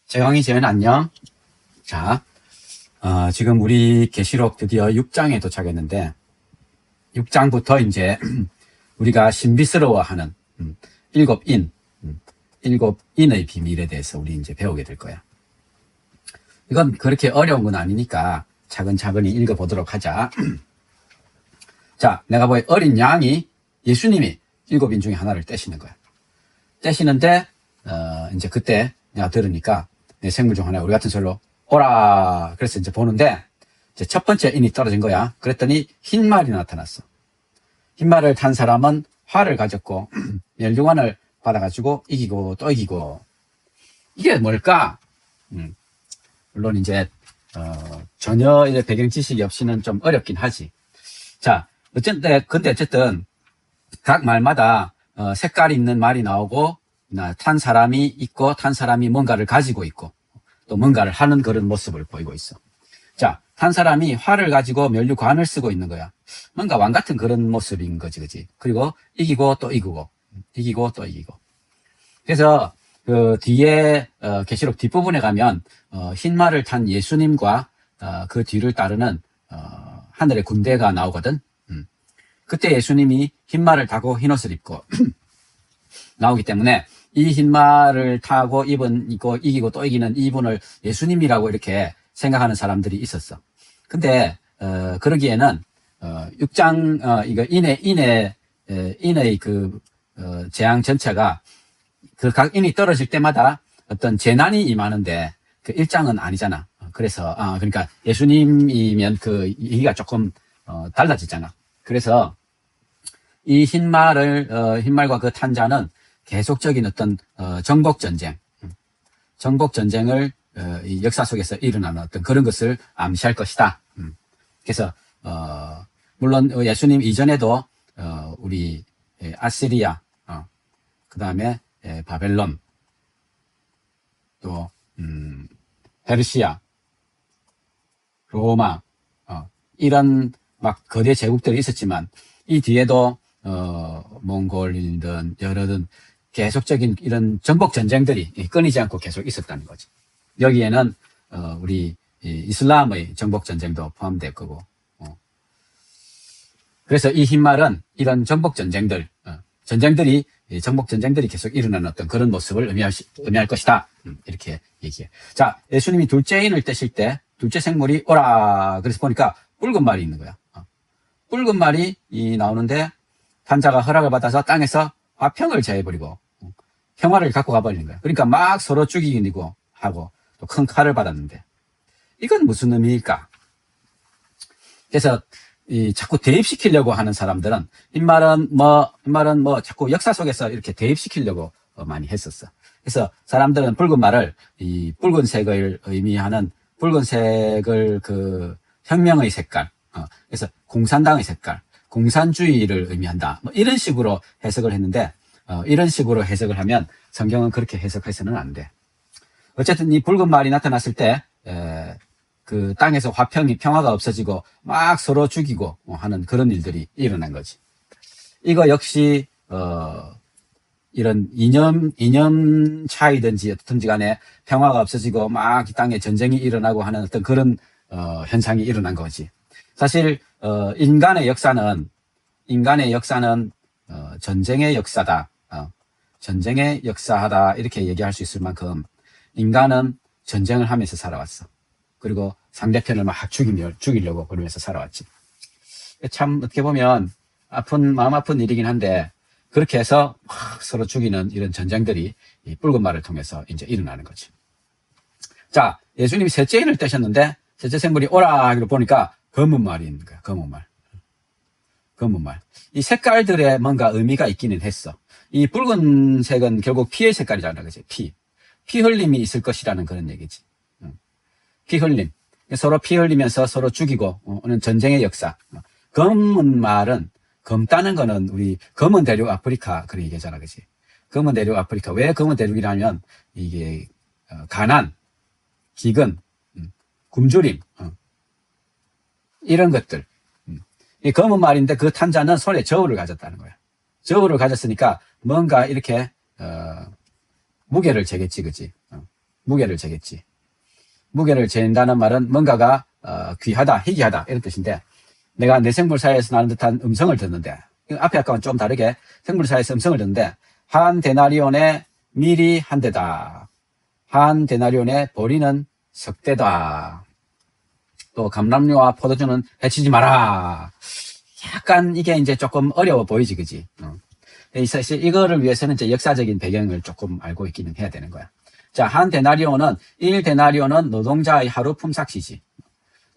재광이 재현 안녕. 자, 지금 우리 계시록 드디어 6장에 도착했는데 6장부터 이제 우리가 신비스러워하는 일곱 일곱 인의 비밀에 대해서 우리 이제 배우게 될 거야. 이건 그렇게 어려운 건 아니니까 차근차근히 읽어보도록 하자. 자, 내가 보기에 어린 양이 예수님이 일곱인 중에 하나를 떼시는 거야. 떼시는데 이제 그때 내가 들으니까 내 생물 중 하나 우리 같은 소리로 오라. 그래서 이제 보는데 이제 첫 번째 인이 떨어진 거야. 그랬더니 흰 말이 나타났어. 흰 말을 탄 사람은 활을 가졌고 멸류관을 받아가지고 이기고 또 이기고. 이게 뭘까? 물론 이제 전혀 이제 배경 지식이 없이는 좀 어렵긴 하지. 자, 근데 어쨌든 각 말마다 색깔이 있는 말이 나오고 탄 사람이 있고 탄 사람이 뭔가를 가지고 있고 또 뭔가를 하는 그런 모습을 보이고 있어. 자, 탄 사람이 활을 가지고 면류관을 쓰고 있는 거야. 뭔가 왕 같은 그런 모습인 거지, 그지? 그리고 이기고 또 이기고, 이기고 또 이기고. 그래서 그 뒤에 계시록 뒷부분에 가면 흰 말을 탄 예수님과 그 뒤를 따르는 하늘의 군대가 나오거든. 그때 예수님이 흰 말을 타고 흰 옷을 입고 나오기 때문에 이 흰 말을 타고 이기고 또 이기는 이분을 예수님이라고 이렇게 생각하는 사람들이 있었어. 근데 그러기에는 6장 이거 인의 그 재앙 전체가 그 각 인이 떨어질 때마다 어떤 재난이 임하는데 그 1장은 아니잖아. 그래서 그러니까 예수님이면 그 얘기가 조금 달라지잖아. 그래서 이 흰 말과 그 탄자는 계속적인 어떤 정복 전쟁을 이 역사 속에서 일어나는 어떤 그런 것을 암시할 것이다. 그래서 물론 예수님 이전에도 우리 아시리아, 그 다음에 바벨론, 또 페르시아, 로마, 이런 막 거대 제국들이 있었지만 이 뒤에도 몽골이든 여러든 계속적인 이런 전복 전쟁들이 끊이지 않고 계속 있었다는 거지. 여기에는 우리 이슬람의 전복 전쟁도 포함될 거고. 그래서 이 흰말은 이런 전복 전쟁들이 전복 전쟁들이 계속 일어나는 어떤 그런 모습을 의미할 것이다. 이렇게 얘기해. 자, 예수님이 둘째 인을 떼실 때 둘째 생물이 오라. 그래서 보니까 붉은 말이 있는 거야. 붉은 말이 나오는데 탄자가 허락을 받아서 땅에서 화평을 제해버리고 평화를 갖고 가버리는 거야. 그러니까 막 서로 죽이고 하고 또 큰 칼을 받았는데 이건 무슨 의미일까? 그래서 자꾸 대입시키려고 하는 사람들은 흰말은 자꾸 역사 속에서 이렇게 대입시키려고 많이 했었어. 그래서 사람들은 붉은 말을 이 붉은색을 의미하는 붉은색을 그 혁명의 색깔, 그래서 공산당의 색깔, 공산주의를 의미한다. 뭐 이런 식으로 해석을 했는데 이런 식으로 해석을 하면 성경은 그렇게 해석해서는 안 돼. 어쨌든 이 붉은 말이 나타났을 때 그 땅에서 평화가 없어지고 막 서로 죽이고 하는 그런 일들이 일어난 거지. 이거 역시 이런 이념 차이든지 어떻든지 간에 평화가 없어지고 막 이 땅에 전쟁이 일어나고 하는 어떤 그런 현상이 일어난 거지. 사실 인간의 역사는 전쟁의 역사다. 전쟁의 역사하다 이렇게 얘기할 수 있을 만큼 인간은 전쟁을 하면서 살아왔어. 그리고 상대편을 막 죽이려고 그러면서 살아왔지. 참 어떻게 보면 마음 아픈 일이긴 한데 그렇게 해서 막 서로 죽이는 이런 전쟁들이 이 붉은 말을 통해서 이제 일어나는 거지. 자, 예수님이 셋째 인을 떼셨는데 셋째 생물이 오라 하기로 보니까 검은 말이 있는 거야. 검은 말. 이 색깔들에 뭔가 의미가 있기는 했어. 이 붉은색은 결국 피의 색깔이잖아. 그치? 피 흘림이 있을 것이라는 그런 얘기지. 피 흘림. 서로 피 흘리면서 서로 죽이고 오는 전쟁의 역사. 검은 말은 검다는 거는 우리 검은 대륙 아프리카 그런 얘기잖아. 그치? 검은 대륙 아프리카. 왜 검은 대륙이라면 이게 가난, 기근, 굶주림, 이런 것들. 이 검은 말인데 그 탄자는 손에 저울을 가졌다는 거야. 저울을 가졌으니까 뭔가 이렇게 무게를 재겠지, 그치? 무게를 재겠지. 무게를 재는다는 말은 뭔가가 귀하다, 희귀하다 이런 뜻인데, 내가 내 생물사에서 나는 듯한 음성을 듣는데, 앞에 아까와 좀 다르게 생물사에서 음성을 듣는데, 한 데나리온의 밀이 한 대다. 한 데나리온의 보리는 석 대다. 또 감람류와 포도주는 해치지 마라. 약간 이게 이제 조금 어려워 보이지, 그지? 사실 이거를 위해서는 이제 역사적인 배경을 조금 알고 있기는 해야 되는 거야. 자, 한 데나리온은, 1데나리온은 노동자의 하루 품삯이지.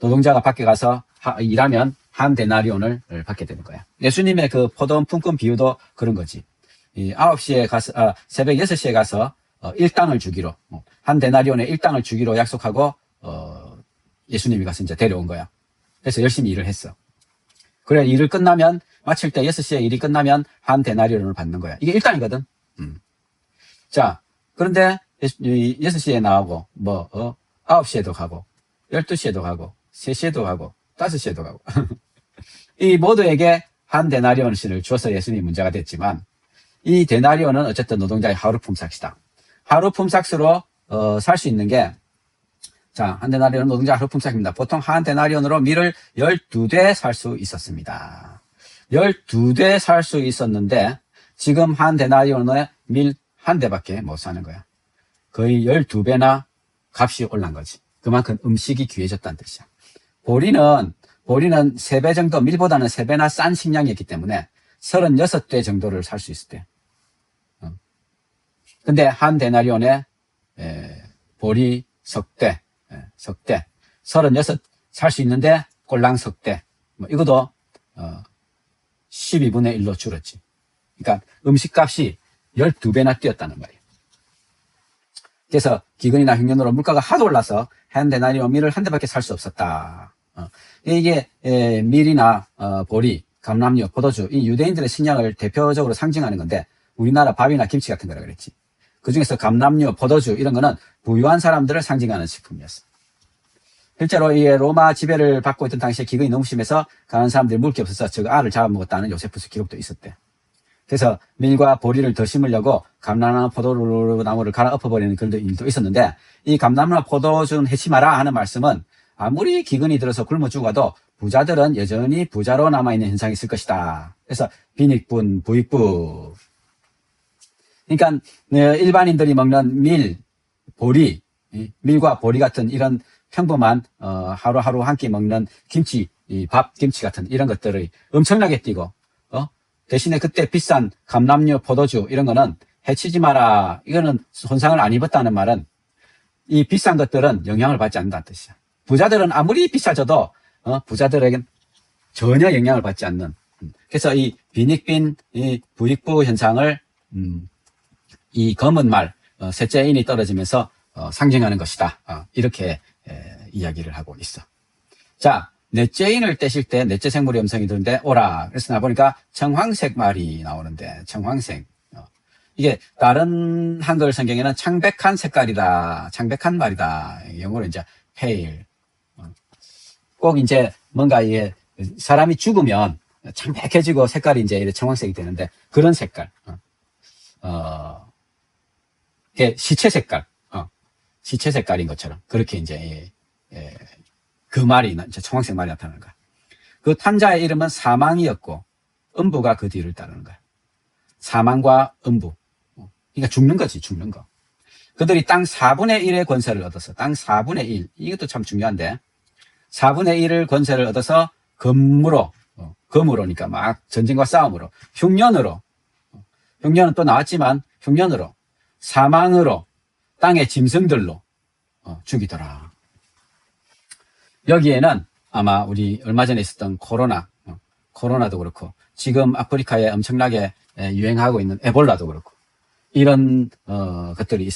노동자가 밖에 가서 일하면 한 데나리온을 받게 되는 거야. 예수님의 그 포도원 품꾼 비유도 그런 거지. 9시에 가서, 새벽 6시에 가서, 1당을 주기로, 한 데나리온에 1당을 주기로 약속하고, 예수님이 가서 이제 데려온 거야. 그래서 열심히 일을 했어. 그래, 일을 끝나면, 마칠 때 6시에 일이 끝나면 한 데나리온을 받는 거야. 이게 1당이거든. 자, 그런데 6시에 나오고, 9시에도 가고, 12시에도 가고, 3시에도 가고, 5시에도 가고. 이 모두에게 한 데나리온씩을 주어서 예수님이 문제가 됐지만, 이 데나리온은 어쨌든 노동자의 하루 품삯이다. 하루 품삯으로, 살 수 있는 게, 자, 한 데나리온은 노동자 하루 품삯입니다. 보통 한 데나리온으로 밀을 12대 살 수 있었습니다. 12대 살 수 있었는데, 지금 한 데나리온에 밀 한 대밖에 못 사는 거야. 거의 12배나 값이 올란 거지. 그만큼 음식이 귀해졌다는 뜻이야. 보리는 3배 정도, 밀보다는 3배나 싼 식량이었기 때문에 36대 정도를 살 수 있을 때. 근데 한 데나리온에 보리 석대, 36 살 수 있는데 꼴랑 석대. 이것도 12분의 1로 줄었지. 그러니까 음식값이 12배나 뛰었다는 말이에요. 그래서 기근이나 흉년으로 물가가 하도 올라서 한 데나리온 밀을 한 대밖에 살 수 없었다. 이게 밀이나 보리, 감람류, 포도주, 이 유대인들의 신앙을 대표적으로 상징하는 건데, 우리나라 밥이나 김치 같은 거라 그랬지. 그 중에서 감람류, 포도주 이런 거는 부유한 사람들을 상징하는 식품이었어. 실제로 이 로마 지배를 받고 있던 당시에 기근이 너무 심해서 가난한 사람들이 먹을 게 없어서 저 알을 잡아먹었다는 요세푸스 기록도 있었대. 그래서 밀과 보리를 더 심으려고 감람나무나 포도나무를 갈아 엎어버리는 그런 일도 있었는데, 이 감람나무나 포도주는 해치 마라 하는 말씀은 아무리 기근이 들어서 굶어 죽어도 부자들은 여전히 부자로 남아있는 현상이 있을 것이다. 그래서 빈익분, 부익부. 그러니까 일반인들이 먹는 밀, 보리, 밀과 보리 같은 이런 평범한 하루하루 한 끼 먹는 김치, 밥, 김치 같은 이런 것들을 엄청나게 뛰고, 대신에 그때 비싼 감람류, 포도주 이런 거는 해치지 마라. 이거는 손상을 안 입었다는 말은 이 비싼 것들은 영향을 받지 않는다는 뜻이야. 부자들은 아무리 비싸져도 부자들에겐 전혀 영향을 받지 않는. 그래서 이 빈익빈, 이 부익부 현상을 이 검은 말, 셋째인이 떨어지면서 상징하는 것이다. 이렇게 이야기를 하고 있어. 자, 넷째인을 떼실 때 넷째 생물의 음성이 드는데 오라. 그래서 나 보니까 청황색 말이 나오는데, 청황색. 이게 다른 한글 성경에는 창백한 색깔이다, 창백한 말이다. 영어로 이제 pale. 꼭 이제 뭔가 이게 사람이 죽으면 창백해지고 색깔이 이제 청황색이 되는데, 그런 색깔. 이게 시체 색깔. 시체 색깔인 것처럼 그렇게 이제 그 말이 이제 청황색 말이 나타나는 거야. 그 탄자의 이름은 사망이었고 음부가 그 뒤를 따르는 거야. 사망과 음부. 그러니까 죽는 거지, 죽는 거. 그들이 땅 4분의 1의 권세를 얻었어. 땅 4분의 1. 이것도 참 중요한데, 4분의 1을 권세를 얻어서 검으로니까 막 전쟁과 싸움으로, 흉년으로, 흉년은 또 나왔지만 흉년으로, 사망으로, 땅의 짐승들로 죽이더라. 여기에는 아마 우리 얼마 전에 있었던 코로나도 그렇고, 지금 아프리카에 엄청나게 유행하고 있는 에볼라도 그렇고, 이런 것들이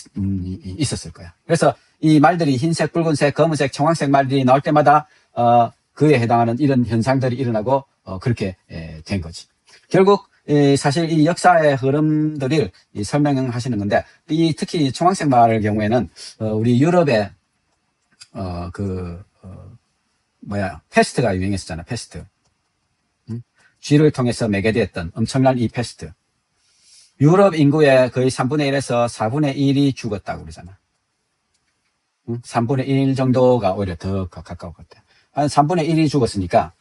있었을 거야. 그래서 이 말들이 흰색, 붉은색, 검은색, 청황색 말들이 나올 때마다 그에 해당하는 이런 현상들이 일어나고 그렇게 된 거지. 결국 사실 이 역사의 흐름들을 설명하시는 건데, 특히 청황색 말의 경우에는 우리 유럽의 패스트가 유행했었잖아. 패스트. 쥐를 통해서 매개되었던 엄청난 이 패스트. 유럽 인구의 거의 3분의 1에서 4분의 1이 죽었다고 그러잖아. 3분의 1 정도가 오히려 더 가까울 것 같아요. 한 3분의 1이 죽었으니까,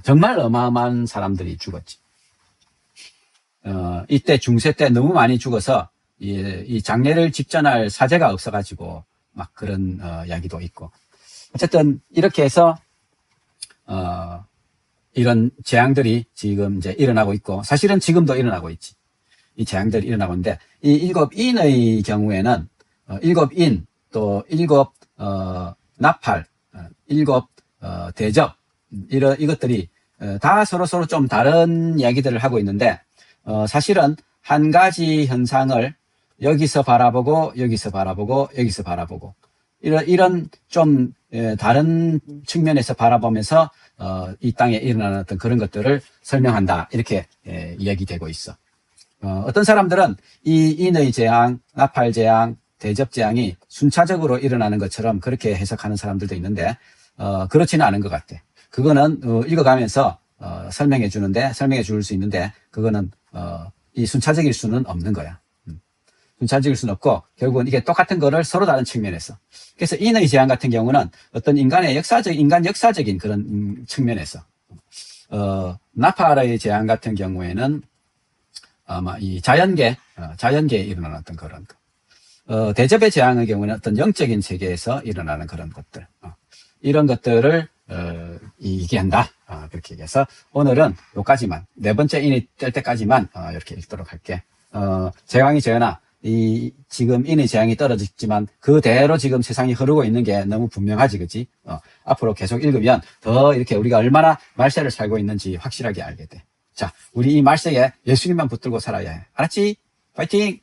정말 어마어마한 사람들이 죽었지. 이때 중세 때 너무 많이 죽어서, 이 장례를 집전할 사제가 없어가지고, 막 그런, 이야기도 있고. 어쨌든, 이렇게 해서, 이런 재앙들이 지금 이제 일어나고 있고, 사실은 지금도 일어나고 있지. 이 재앙들이 일어나고 있는데, 이 일곱 인의 경우에는, 일곱 인, 또 일곱, 나팔, 일곱, 대접, 이것들이, 다 서로 좀 다른 이야기들을 하고 있는데, 사실은 한 가지 현상을 여기서 바라보고, 여기서 바라보고, 여기서 바라보고, 이런 좀, 다른 측면에서 바라보면서, 이 땅에 일어나는 어떤 그런 것들을 설명한다. 이렇게, 이야기되고 있어. 어떤 사람들은 이 인의 재앙, 나팔 재앙, 대접 재앙이 순차적으로 일어나는 것처럼 그렇게 해석하는 사람들도 있는데, 그렇지는 않은 것 같아. 그거는, 읽어가면서, 설명해 줄 수 있는데, 그거는, 이 순차적일 수는 없는 거야. 순차적일 수는 없고, 결국은 이게 똑같은 거를 서로 다른 측면에서. 그래서 인의 재앙 같은 경우는 어떤 인간 역사적인 그런 측면에서, 나팔의 재앙 같은 경우에는 아마 이 자연계에 일어나는 어떤 그런 거. 대접의 재앙의 경우는 어떤 영적인 세계에서 일어나는 그런 것들. 이런 것들을, 얘기한다. 그렇게 얘기해서 오늘은 요까지만, 네 번째 인이 뜰 때까지만, 이렇게 읽도록 할게. 재앙이 재현아, 지금 인의 재앙이 떨어졌지만 그대로 지금 세상이 흐르고 있는 게 너무 분명하지, 그치? 앞으로 계속 읽으면 더 이렇게 우리가 얼마나 말세를 살고 있는지 확실하게 알게 돼. 자, 우리 이 말세에 예수님만 붙들고 살아야 해. 알았지? 파이팅!